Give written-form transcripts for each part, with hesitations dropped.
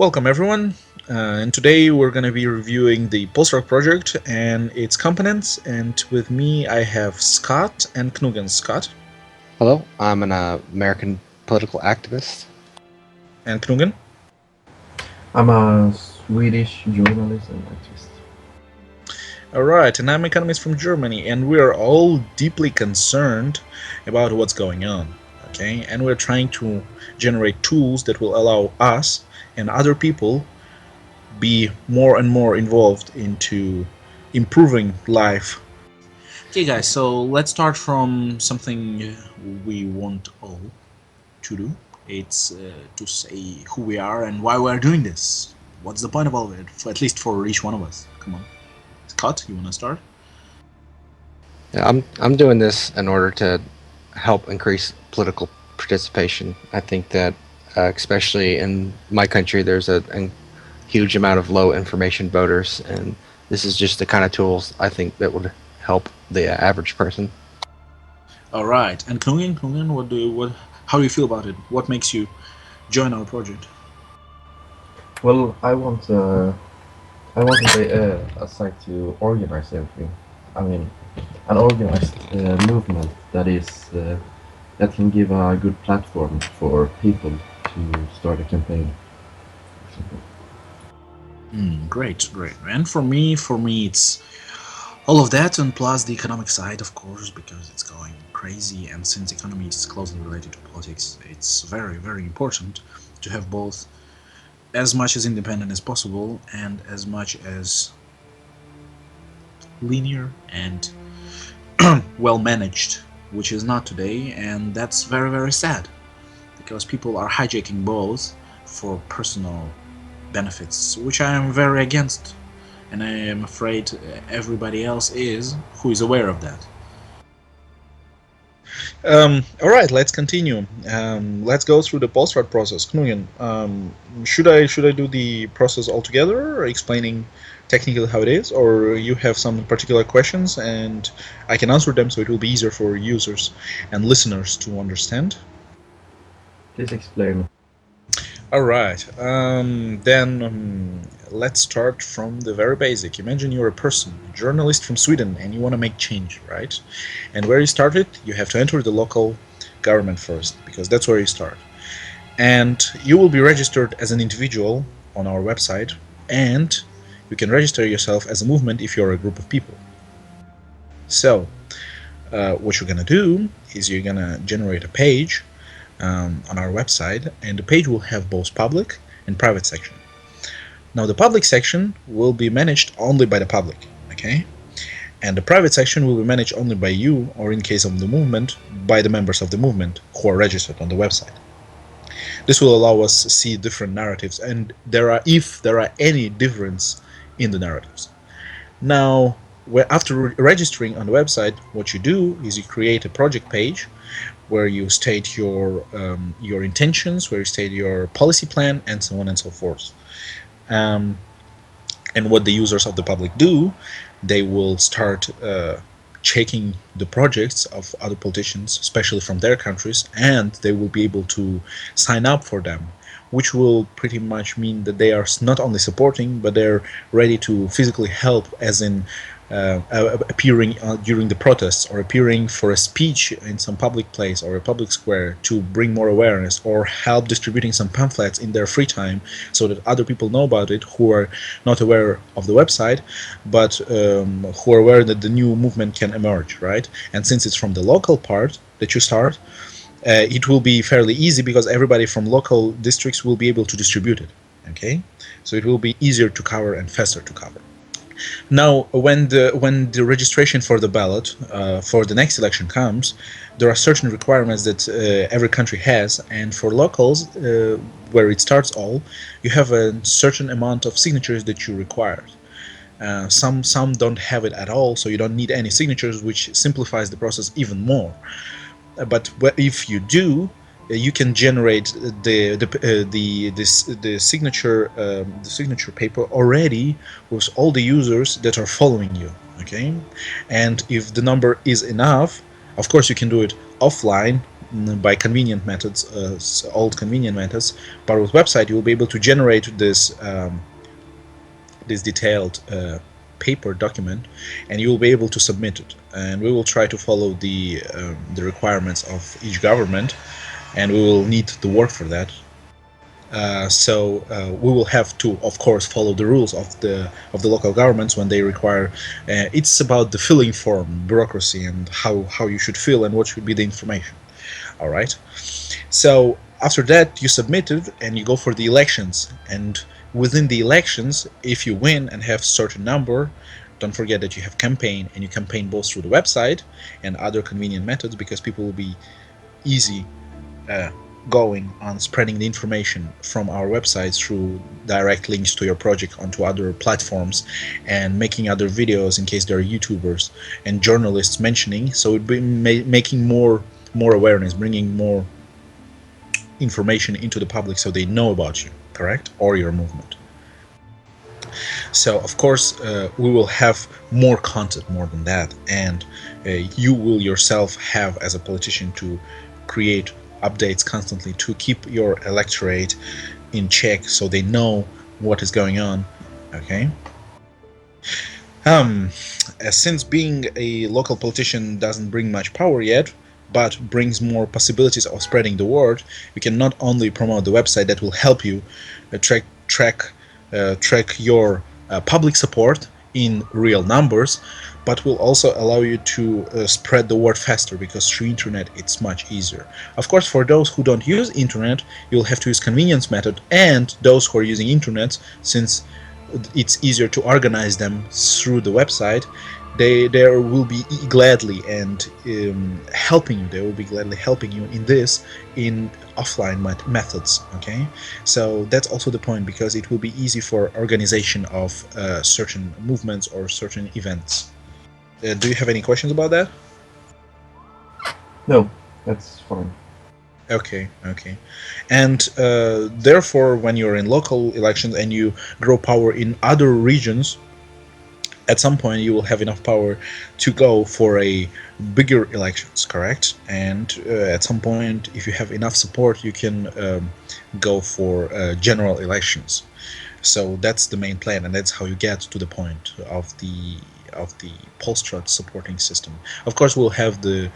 Welcome everyone, and today we're going to be reviewing the Polstrat project and its components. And with me, I have Scott and Knugen. Scott Hello, I'm an American political activist. and Knugen. I'm a Swedish journalist and activist. All right, and I'm economist from Germany, and we are all deeply concerned about what's going on. Okay, and we're trying to generate tools that will allow us and other people be more and more involved into improving life. Okay, guys, so let's start from something we want all to do. It's to say who we are and why we're doing this. What's the point of all of it, at least for each one of us? Come on. Scott, you want to start? Yeah, I'm doing this in order to help increase political participation. I think that, especially in my country, there's a huge amount of low information voters, and this is just the kind of tools I think that would help the average person. All right, and Kungen, how do you feel about it? What makes you join our project? Well, I want a site to organize everything. I mean, an organized movement that can give a good platform for people to start a campaign. Great. And for me, it's all of that, and plus the economic side, of course, because it's going crazy, and since economy is closely related to politics, it's very, very important to have both as much as independent as possible and as much as linear and well managed, which is not today, and that's very, very sad because people are hijacking both for personal benefits, which I am very against, and I am afraid everybody else is who is aware of that. All right, let's continue. Let's go through the Polstrat process. Knugen, should I do the process altogether, explaining technically how it is, or you have some particular questions and I can answer them so it will be easier for users and listeners to understand? Please explain. All right. Then let's start from the very basic. Imagine you're a person, a journalist from Sweden, and you want to make change, right? And where you started, you have to enter the local government first, because that's where you start. And you will be registered as an individual on our website, and you can register yourself as a movement if you're a group of people. So, what you're gonna do is you're gonna generate a page on our website, and the page will have both public and private section. Now the public section will be managed only by the public, okay? And the private section will be managed only by you, or in case of the movement, by the members of the movement who are registered on the website. This will allow us to see different narratives, and if there are any difference in the narratives. Now, after registering on the website, what you do is you create a project page where you state your intentions, where you state your policy plan, and so on and so forth. And what the users of the public do, they will start checking the projects of other politicians, especially from their countries, and they will be able to sign up for them, which will pretty much mean that they are not only supporting, but they're ready to physically help, as in appearing during the protests, or appearing for a speech in some public place or a public square to bring more awareness, or help distributing some pamphlets in their free time so that other people know about it who are not aware of the website, but who are aware that the new movement can emerge, right? And since it's from the local part that you start, it will be fairly easy because everybody from local districts will be able to distribute it, okay? So it will be easier to cover and faster to cover. Now, when the registration for the ballot for the next election comes, there are certain requirements that every country has, and for locals, where it starts all, you have a certain amount of signatures that you require. Some don't have it at all, so you don't need any signatures, which simplifies the process even more. But if you do, you can generate the signature paper already with all the users that are following you, okay? And if the number is enough, of course you can do it offline by convenient methods, old convenient methods. But with website, you will be able to generate this detailed paper document, and you will be able to submit it. And we will try to follow the requirements of each government, and we will need the work for that. So we will have to, of course, follow the rules of the local governments when they require. It's about the filling form, bureaucracy, and how you should fill and what should be the information. All right. So after that, you submit it and you go for the elections. And within the elections, if you win and have certain number, don't forget that you have campaign, and you campaign both through the website and other convenient methods, because people will be easy uh, going on spreading the information from our website through direct links to your project onto other platforms, and making other videos in case there are YouTubers and journalists mentioning. So it be making more awareness, bringing more information into the public so they know about you, correct, or your movement. So of course we will have more content more than that, and you will yourself have, as a politician, to create updates constantly to keep your electorate in check so they know what is going on. Okay. Since being a local politician doesn't bring much power yet, but brings more possibilities of spreading the word, you can not only promote the website that will help you track your public support in real numbers, but will also allow you to spread the word faster, because through internet it's much easier. Of course, for those who don't use internet, you'll have to use convenience method, and those who are using internet, since it's easier to organize them through the website, they will be gladly and helping you. They will be gladly helping you in this in offline methods. Okay, so that's also the point, because it will be easy for organization of certain movements or certain events. Do you have any questions about that? No, that's fine. Okay, okay. And therefore, when you're in local elections and you grow power in other regions, at some point you will have enough power to go for a bigger elections, correct? And at some point, if you have enough support, you can go for general elections. So that's the main plan, and that's how you get to the point of the Polstrat supporting system. Of course, we'll have the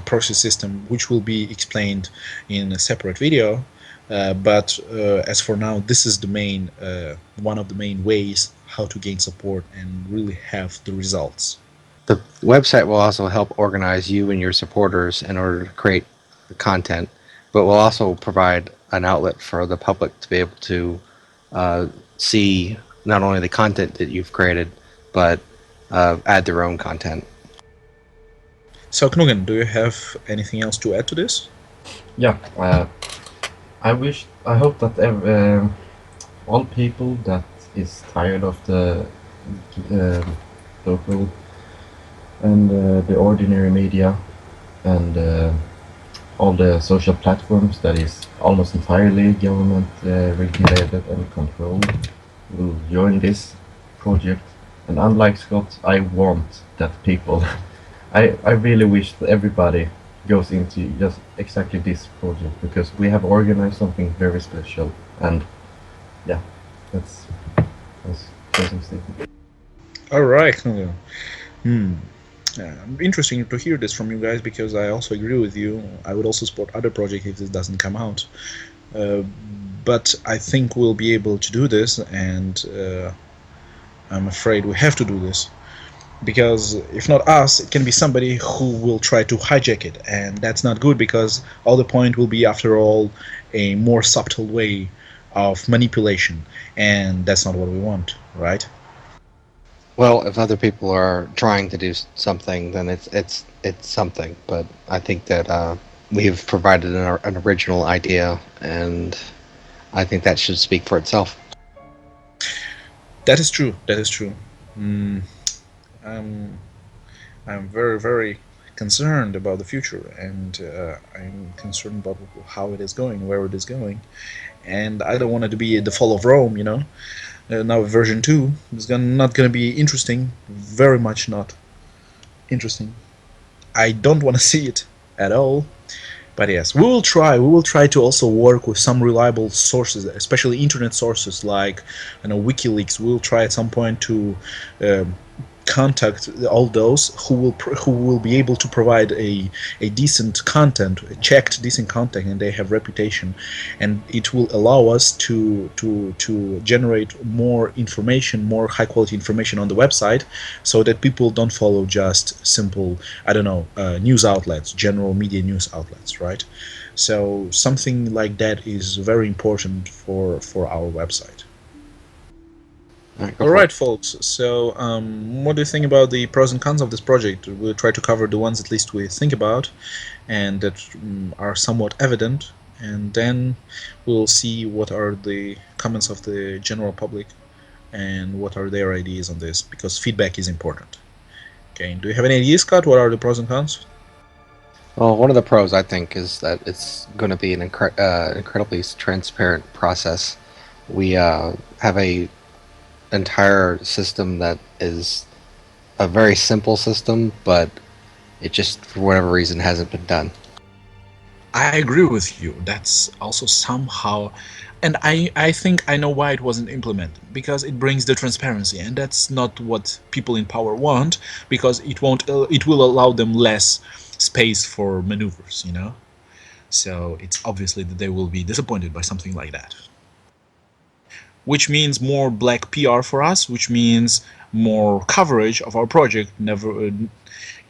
process system, which will be explained in a separate video. But as for now, this is the main one of the main ways how to gain support and really have the results. The website will also help organize you and your supporters in order to create the content, but will also provide an outlet for the public to be able to see not only the content that you've created, but add their own content. So, Knugen, do you have anything else to add to this? Yeah, I hope that all people that is tired of the local and the ordinary media and all the social platforms that is almost entirely government regulated and controlled will join this project. And unlike Scott, I want that people. I really wish that everybody goes into just exactly this project, because we have organized something very special. And yeah, that's closing statement. All right, Knugen. Interesting to hear this from you guys, because I also agree with you. I would also support other projects if this doesn't come out. But I think we'll be able to do this, and I'm afraid we have to do this, because if not us, it can be somebody who will try to hijack it, and that's not good, because all the point will be, after all, a more subtle way of manipulation, and that's not what we want, right? Well, if other people are trying to do something, then it's something. But I think that we've provided an original idea, and I think that should speak for itself. That is true. That is true. Mm, I'm very, very concerned about the future, and I'm concerned about how it is going, where it is going, and I don't want it to be the fall of Rome. Now version 2 is not going to be interesting. Very much not interesting. I don't want to see it at all. But yes, we will try. We will try to also work with some reliable sources, especially internet sources like, WikiLeaks. We'll try at some point to um, contact all those who will be able to provide a decent content, a checked decent content, and they have reputation, and it will allow us to generate more information, more high quality information on the website, so that people don't follow just simple, I don't know, news outlets, general media news outlets, right? So something like that is very important for our website. All right, go All for it. right, folks. So, what do you think about the pros and cons of this project? We'll try to cover the ones at least we think about and that are somewhat evident, and then we'll see what are the comments of the general public and what are their ideas on this, because feedback is important. Okay, do you have any ideas, Scott? What are the pros and cons? Well, one of the pros I think is that it's going to be an incredibly transparent process. We have a entire system that is a very simple system, but it just for whatever reason hasn't been done. I agree with you. That's also somehow, and I think I know why it wasn't implemented, because it brings the transparency, and that's not what people in power want, because it will allow them less space for maneuvers, So it's obviously that they will be disappointed by something like that, which means more black PR for us, which means more coverage of our project. Never,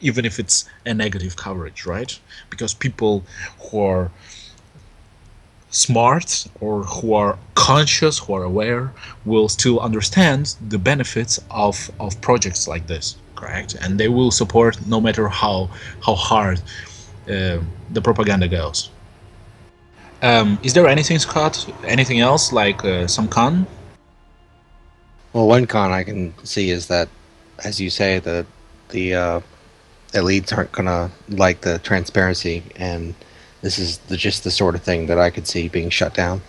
even if it's a negative coverage, right? Because people who are smart or who are conscious, who are aware, will still understand the benefits of projects like this, correct? And they will support no matter how hard the propaganda goes. Is there anything, Scott? Anything else like some con? Well, one con I can see is that, as you say, the elites aren't gonna like the transparency, and this is just the sort of thing that I could see being shut down.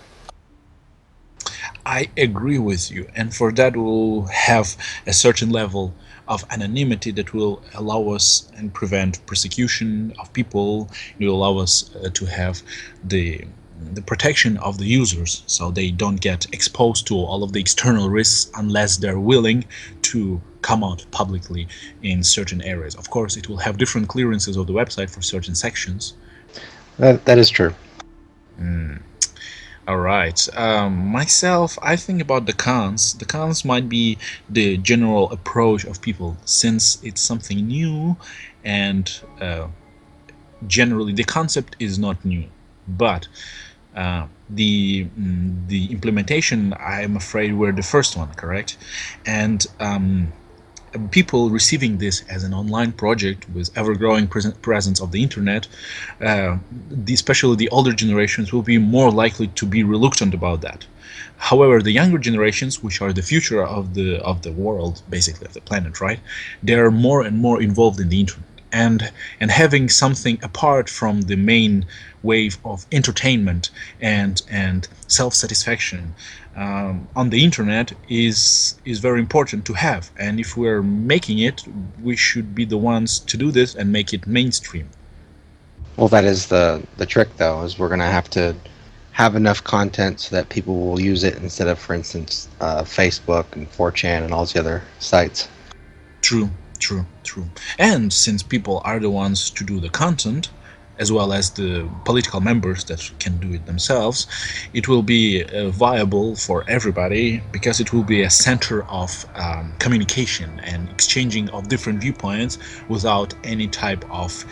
I agree with you, and for that we'll have a certain level of anonymity that will allow us and prevent persecution of people. It will allow us to have the protection of the users, so they don't get exposed to all of the external risks unless they're willing to come out publicly in certain areas. Of course, it will have different clearances of the website for certain sections. That is true. All right. Myself, I think about the cons. The cons might be the general approach of people, since it's something new, and generally the concept is not new, but the implementation, I'm afraid, we're the first one, correct? And people receiving this as an online project with ever-growing presence of the internet, especially the older generations, will be more likely to be reluctant about that. However, the younger generations, which are the future of the world, basically of the planet, right? They're more and more involved in the internet, and having something apart from the main wave of entertainment and self-satisfaction on the internet is very important to have. And if we're making it, we should be the ones to do this and make it mainstream. Well, that is the trick, though, is we're gonna have to have enough content so that people will use it instead of, for instance, Facebook and 4chan and all the other sites. True, true, true. And since people are the ones to do the content, as well as the political members that can do it themselves, it will be viable for everybody, because it will be a center of communication and exchanging of different viewpoints without any type of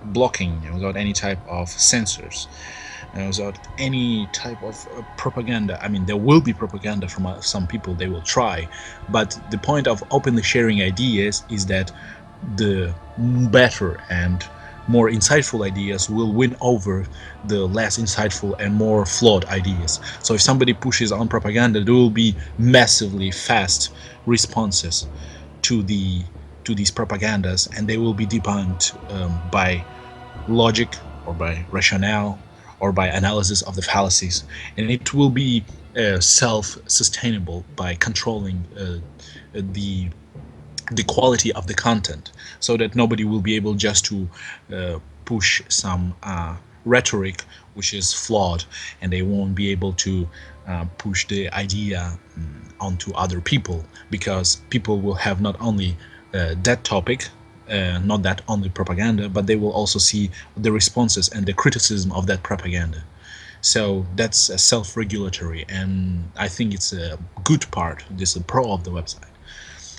blocking, without any type of censors, without any type of propaganda. I mean, there will be propaganda from some people, they will try, but the point of openly sharing ideas is that the better and more insightful ideas will win over the less insightful and more flawed ideas. So if somebody pushes on propaganda, there will be massively fast responses to these propagandas, and they will be debunked by logic or by rationale or by analysis of the fallacies, and it will be self-sustainable by controlling the the quality of the content, so that nobody will be able just to push some rhetoric which is flawed, and they won't be able to push the idea onto other people, because people will have not only that topic, not that only propaganda, but they will also see the responses and the criticism of that propaganda. So that's self-regulatory, and I think it's a good part. This is a pro of the website.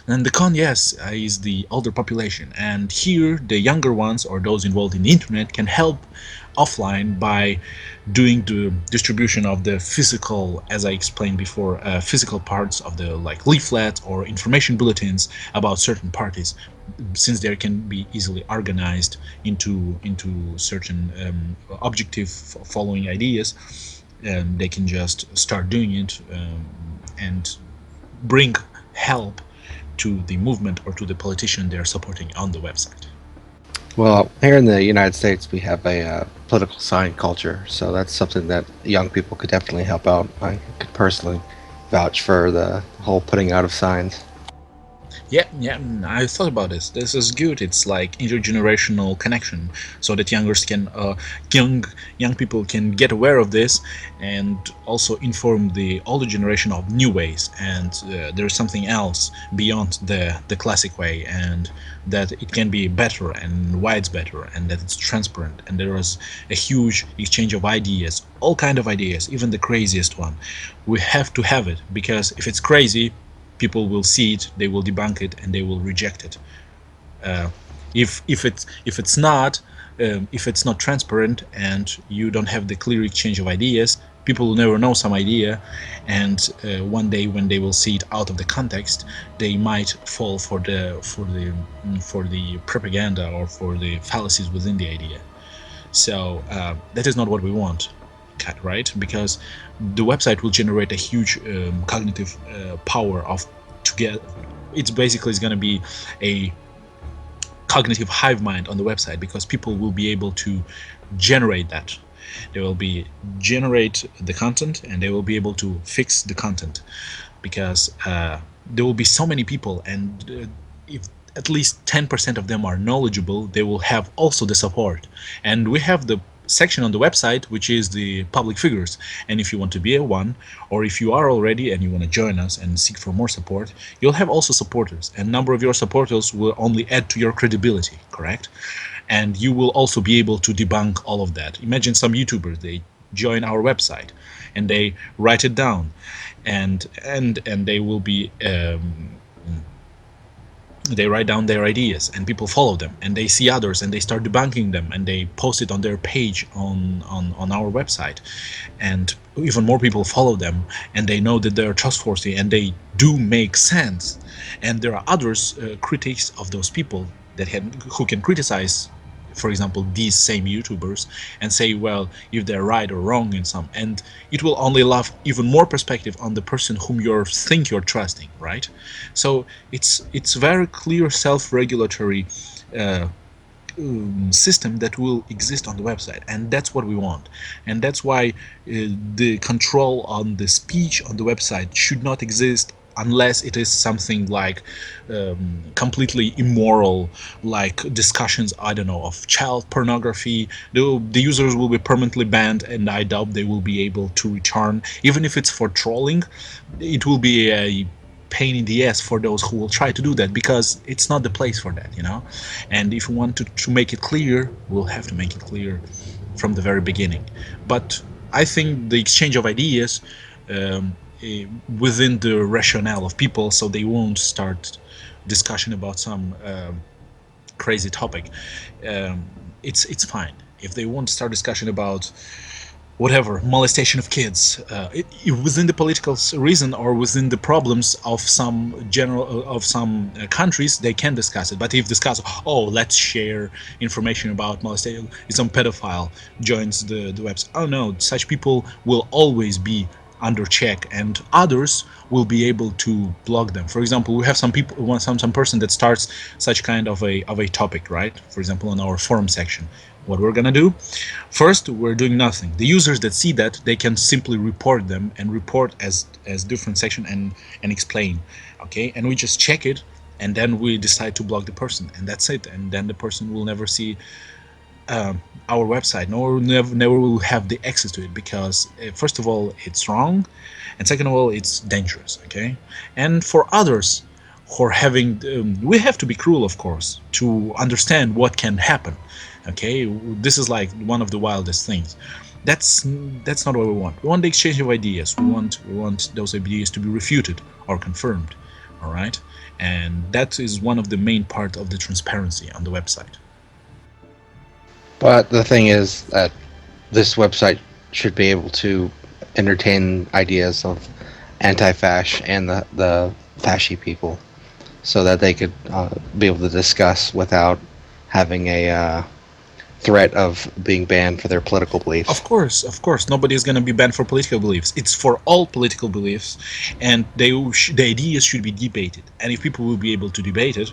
And the con, yes, is the older population. And here, the younger ones or those involved in the internet can help offline by doing the distribution of the physical, as I explained before, physical parts of the like leaflet or information bulletins about certain parties, since they can be easily organized into certain objective following ideas. They can just start doing it and bring help to the movement or to the politician they're supporting on the website. Well, here in the United States, we have a political sign culture, so that's something that young people could definitely help out. I could personally vouch for the whole putting out of signs. Yeah, yeah, I thought about this. This is good. It's like intergenerational connection, so that young people can get aware of this, and also inform the older generation of new ways. And there's something else beyond the classic way, and that it can be better, and why it's better, and that it's transparent, and there is a huge exchange of ideas, all kind of ideas, even the craziest one. We have to have it, because if it's crazy, people will see it, they will debunk it, and they will reject it. Uh, if it's not transparent, and you don't have the clear exchange of ideas, people will never know some idea, and one day when they will see it out of the context, they might fall for the propaganda or for the fallacies within the idea. So that is not what we want, right? Because the website will generate a huge cognitive power of to get. It's basically going to be a cognitive hive mind on the website, because people will be able to generate that. They will be generate the content, and they will be able to fix the content, because there will be so many people, and if at least 10% of them are knowledgeable, they will have also the support. And we have the section on the website which is the public figures, and if you want to be a one, or if you are already and you want to join us and seek for more support, you'll have also supporters, and number of your supporters will only add to your credibility, correct? And you will also be able to debunk all of that. Imagine some YouTubers, they join our website and they write it down, and they will be they write down their ideas, and people follow them, and they see others, and they start debunking them, and they post it on their page on our website, and even more people follow them, and they know that they're trustworthy and they do make sense. And there are others, critics of those people who can criticize, for example, these same YouTubers, and say, well, if they're right or wrong in some, and it will only leave even more perspective on the person whom you think you're trusting, right? So it's very clear self-regulatory system that will exist on the website, and that's what we want. And that's why the control on the speech on the website should not exist unless it is something like completely immoral, like discussions, I don't know, of child pornography. The users will be permanently banned, and I doubt they will be able to return. Even if it's for trolling, it will be a pain in the ass for those who will try to do that, because it's not the place for that, you know. And if we want to make it clear, we'll have to make it clear from the very beginning. But I think the exchange of ideas within the rationale of people, so they won't start discussion about some crazy topic. It's fine if they won't start discussion about whatever molestation of kids within the political reason or within the problems of some countries. They can discuss it. But if discuss, oh, let's share information about molestation, if some pedophile joins the website, oh no, such people will always be under check, and others will be able to block them. For example, we have some people, some person that starts such kind of a topic, right? For example, on our forum section, what we're gonna do? First, we're doing nothing. The users that see that, they can simply report them and report as different section and explain, okay? And we just check it, and then we decide to block the person, and that's it. And then the person will never see our website, nor never will have the access to it, because first of all it's wrong, and second of all it's dangerous. Okay, and for others who are having, we have to be cruel, of course, to understand what can happen. Okay, this is like one of the wildest things. That's that's not what we want. We want the exchange of ideas. We want those ideas to be refuted or confirmed. All right, and that is one of the main part of the transparency on the website. But the thing is that this website should be able to entertain ideas of anti-fash and the fashy people, so that they could be able to discuss without having a threat of being banned for their political beliefs. Of course, nobody is going to be banned for political beliefs. It's for all political beliefs, and the ideas should be debated. And if people will be able to debate it,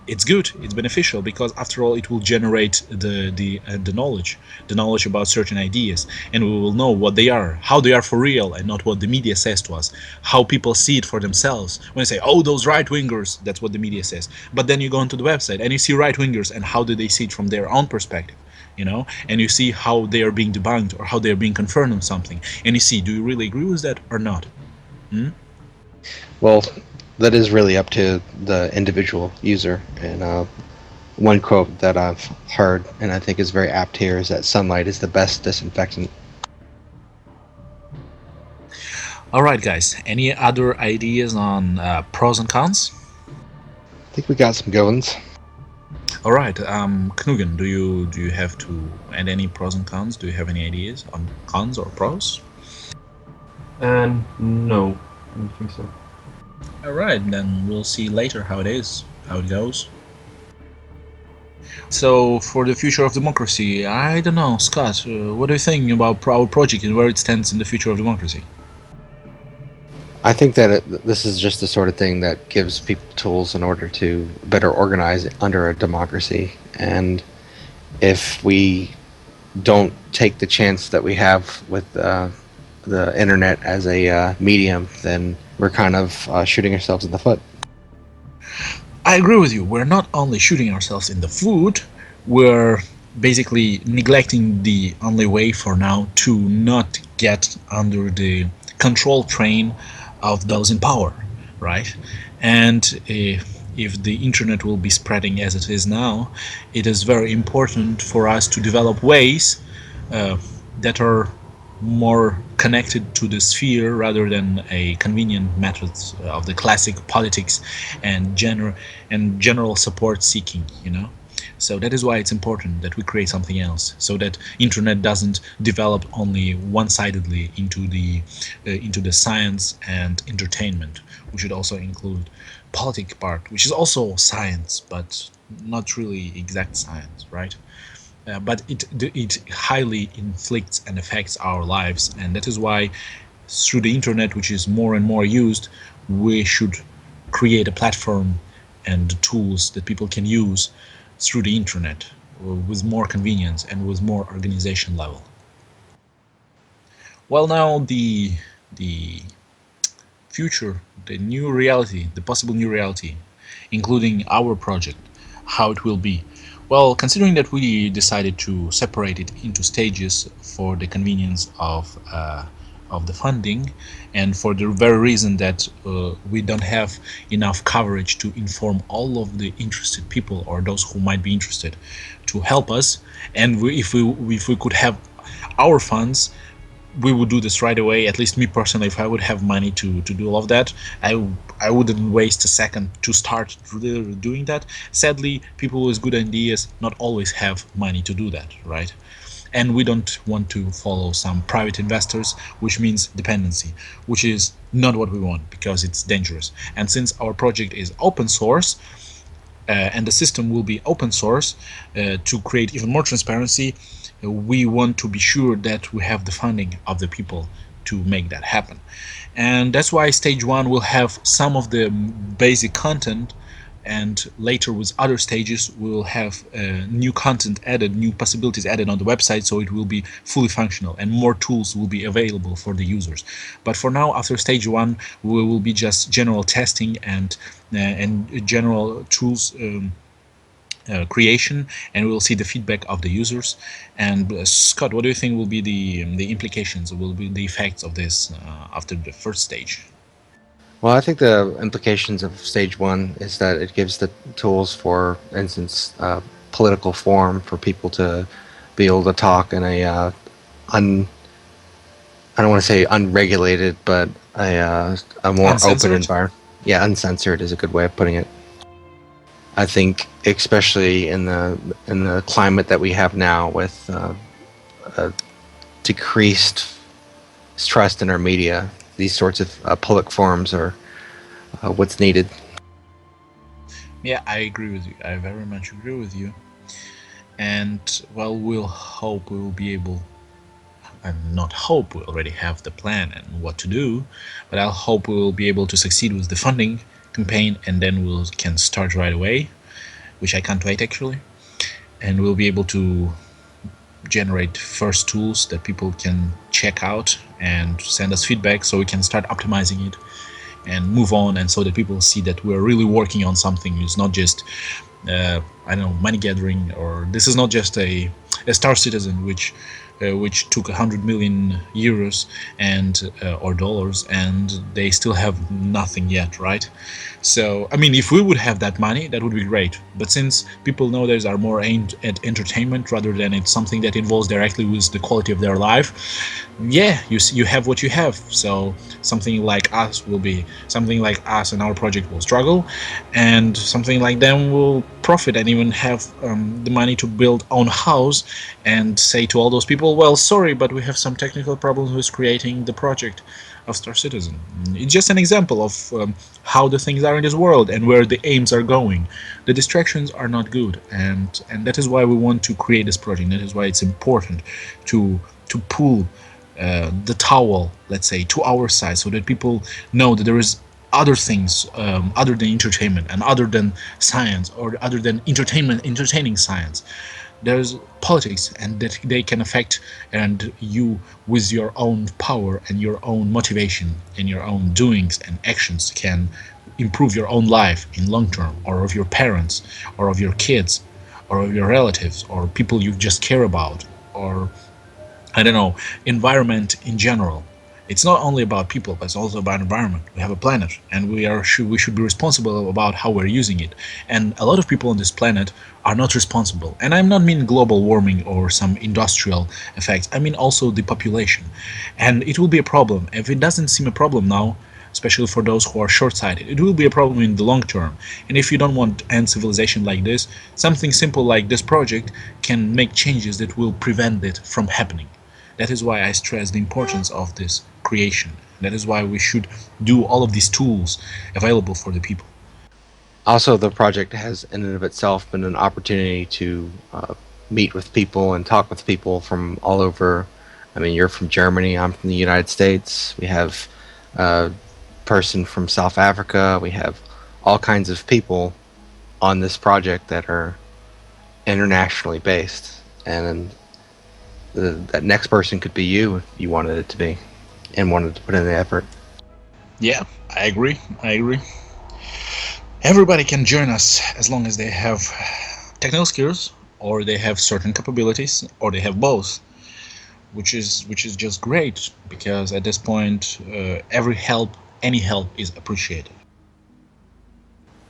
it's good. It's beneficial, because after all, it will generate the knowledge about certain ideas, and we will know what they are, how they are for real, and not what the media says to us. How people see it for themselves. When they say, "Oh, those right wingers," that's what the media says. But then you go onto the website and you see right wingers, and how do they see it from their own perspective? And you see how they are being debunked or how they are being confirmed on something, and you see, do you really agree with that or not? Well, that is really up to the individual user. And one quote that I've heard, and I think is very apt here, is that sunlight is the best disinfectant. All right, guys. Any other ideas on pros and cons? I think we got some good ones. All right, Knugen, do you have to add any pros and cons? Do you have any ideas on cons or pros? And no, I don't think so. All right, then we'll see later how it is, how it goes. So, for the future of democracy, I don't know, Scott. What do you think about our project and where it stands in the future of democracy? I think that this is just the sort of thing that gives people tools in order to better organize under a democracy. And if we don't take the chance that we have with the internet as a medium, then we're kind of shooting ourselves in the foot. I agree with you. We're not only shooting ourselves in the foot, we're basically neglecting the only way for now to not get under the control train of those in power, right? And if the internet will be spreading as it is now, it is very important for us to develop ways that are more connected to the sphere rather than a convenient methods of the classic politics and general support seeking. So that is why it's important that we create something else, so that internet doesn't develop only one-sidedly into the science and entertainment. We should also include politic part, which is also science, but not really exact science, right? But it highly inflicts and affects our lives, and that is why through the internet, which is more and more used, we should create a platform and the tools that people can use through the internet with more convenience and with more organization level. Well, now the future, the new reality, the possible new reality, including our project, how it will be. Well, considering that we decided to separate it into stages for the convenience of the funding, and for the very reason that we don't have enough coverage to inform all of the interested people or those who might be interested to help us, and if we could have our funds, we would do this right away. At least me personally, if I would have money to do all of that, I wouldn't waste a second to start doing that. Sadly, people with good ideas not always have money to do that, right? And we don't want to follow some private investors, which means dependency, which is not what we want, because it's dangerous. And since our project is open source, and the system will be open source, to create even more transparency, we want to be sure that we have the funding of the people to make that happen. And that's why stage one will have some of the basic content and later with other stages we'll have new content added, new possibilities added on the website, so it will be fully functional and more tools will be available for the users. But for now, after stage 1, we will be just general testing and general tools creation, and we'll see the feedback of the users. And Scott, what do you think will be the implications, will be the effects of this after the first stage? Well, I think the implications of stage one is that it gives the tools, for instance, political forum for people to be able to talk in a un I don't want to say unregulated, but a more open Uncensored. environment. Yeah, uncensored is a good way of putting it. I think, especially in the climate that we have now, with a decreased trust in our media, these sorts of public forums are what's needed. Yeah, I agree with you. I very much agree with you. And well, we'll hope we will be able, and not hope, we already have the plan and what to do, but I'll hope we will be able to succeed with the funding campaign, and then we can start right away, which I can't wait actually. And we'll be able to generate first tools that people can check out and send us feedback, so we can start optimizing it and move on, and so that people see that we're really working on something. It's not just I don't know, money gathering, or this is not just a Star Citizen which took 100 million euros and or dollars, and they still have nothing yet, right? So I mean, if we would have that money, that would be great. But since people nowadays are more aimed at entertainment rather than it's something that involves directly with the quality of their life, yeah, you have what you have. So something like us and our project will struggle, and something like them will profit and even have the money to build own house, and say to all those people, well, sorry, but we have some technical problems with creating the project of Star Citizen. It's just an example of how the things are in this world and where the aims are going. The distractions are not good, and that is why we want to create this project. That is why it's important to pull the towel, let's say, to our side, so that people know that there is other things other than entertainment and other than science, or other than entertaining science. There's politics, and that they can affect, and you, with your own power and your own motivation and your own doings and actions, can improve your own life in long term, or of your parents, or of your kids, or of your relatives, or people you just care about, or I don't know, environment in general. It's not only about people, but it's also about environment. We have a planet, and we should be responsible about how we're using it. And a lot of people on this planet are not responsible. And I'm not mean global warming or some industrial effects. I mean also the population. And it will be a problem. If it doesn't seem a problem now, especially for those who are short-sighted, it will be a problem in the long term. And if you don't want to end civilization like this, something simple like this project can make changes that will prevent it from happening. That is why I stress the importance of this creation. That is why we should do all of these tools available for the people. Also, the project has in and of itself been an opportunity to meet with people and talk with people from all over. I mean, you're from Germany, I'm from the United States. We have a person from South Africa. We have all kinds of people on this project that are internationally based. And that next person could be you if you wanted it to be and wanted to put in the effort. Yeah, I agree. I agree. Everybody can join us as long as they have technical skills, or they have certain capabilities, or they have both, which is just great, because at this point, any help is appreciated.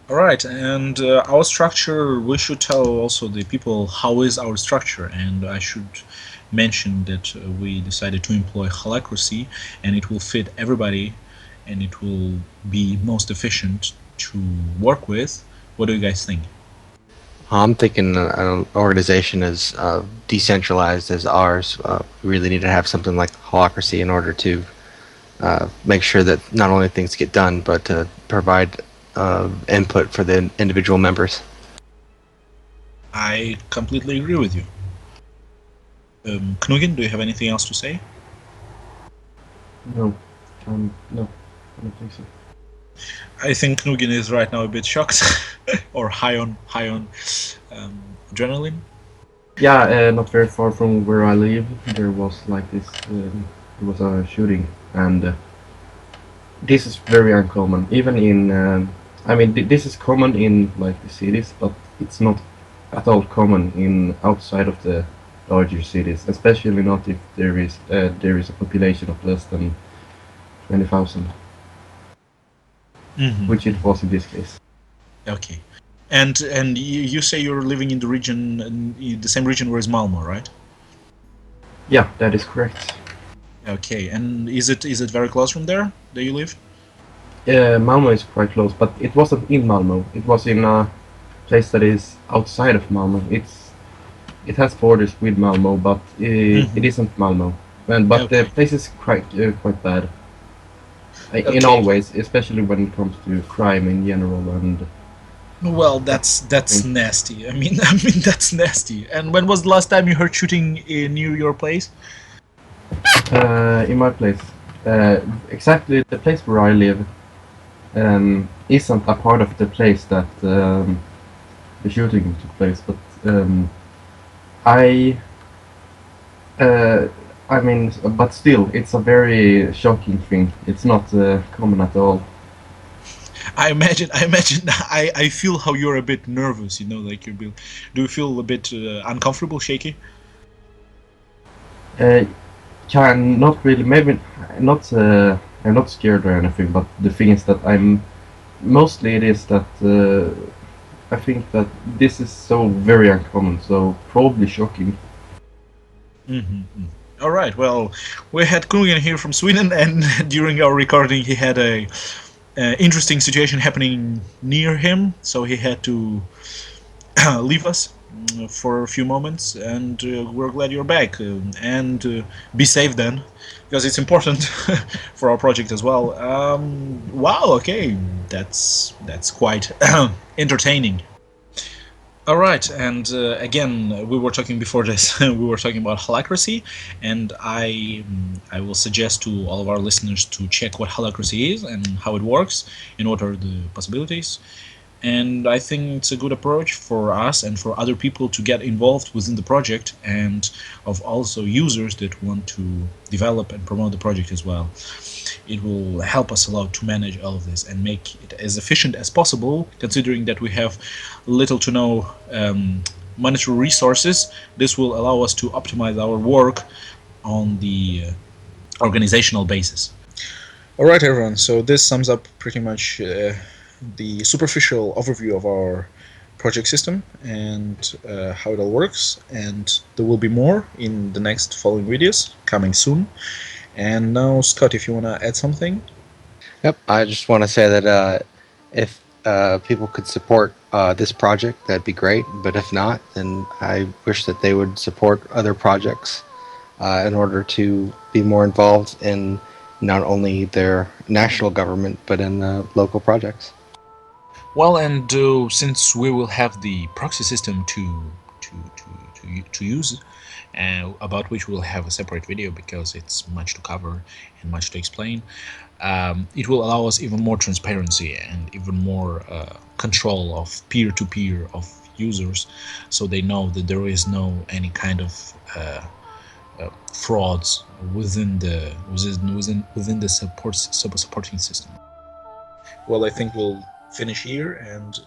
All right, and our structure, we should tell also the people how is our structure, and I should mention that we decided to employ holacracy, and it will fit everybody, and it will be most efficient to work with. What do you guys think? I'm thinking an organization as decentralized as ours. We really need to have something like holacracy in order to make sure that not only things get done, but to provide input for the individual members. I completely agree with you. Knugen, do you have anything else to say? No, no, I don't think so. I think Knugen is right now a bit shocked. or high on adrenaline? Yeah, not very far from where I live, there was like this. There was a shooting, and this is very uncommon. Even in, I mean, this is common in like the cities, but it's not at all common in outside of the larger cities, especially not if there is a population of less than 20,000, Hmm. which it was in this case. Okay. And you say you're living in the region, the same region where is Malmo, right? Yeah, that is correct. Okay. And is it very close from there that you live? Malmo is quite close, but it wasn't in Malmo. It was in a place that is outside of Malmo. It has borders with Malmo, but it Hmm. isn't Malmo. But the Okay. place is quite bad in all Okay. ways, especially when it comes to crime in general. And Well, yeah, I that's think nasty. I mean, I mean that's nasty. And when was the last time you heard shooting near your place? in my place, exactly the place where I live isn't a part of the place that the shooting took place, but I Uh, I mean, but still, it's a very shocking thing. It's not common at all. I imagine. I feel how you're a bit nervous. Like do you feel a bit uncomfortable, shaky? Uh, can not really, maybe not. I'm not scared or anything, but the thing is that I'm mostly it is that I think that this is so very uncommon, so probably shocking. Mm-hmm. All right. Well, we had Knugen here from Sweden, and during our recording, he had a interesting situation happening near him, so he had to leave us for a few moments. And we're glad you're back. And be safe then, because it's important for our project as well. Wow. Okay, that's quite entertaining. All right, and again, we were talking before this. We were talking about holacracy, and I will suggest to all of our listeners to check what holacracy is and how it works, and what are the possibilities. And I think it's a good approach for us and for other people to get involved within the project, and of also users that want to develop and promote the project as well. It will help us a lot to manage all of this and make it as efficient as possible, considering that we have little to no monetary resources. This will allow us to optimize our work on the organizational basis. All right, everyone. So this sums up pretty much the superficial overview of our project system and how it all works. And there will be more in the next following videos coming soon. And now, Scott, if you want to add something. Yep. I just want to say that if people could support this project, that'd be great. But if not, then I wish that they would support other projects in order to be more involved in not only their national government but in local projects. Well, and since we will have the proxy system to use, about which we'll have a separate video because it's much to cover and much to explain, it will allow us even more transparency and even more control of peer-to-peer of users, so they know that there is no any kind of frauds within the supporting system. Well, I think we'll finish here and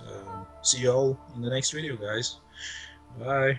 see you all in the next video, guys. Bye.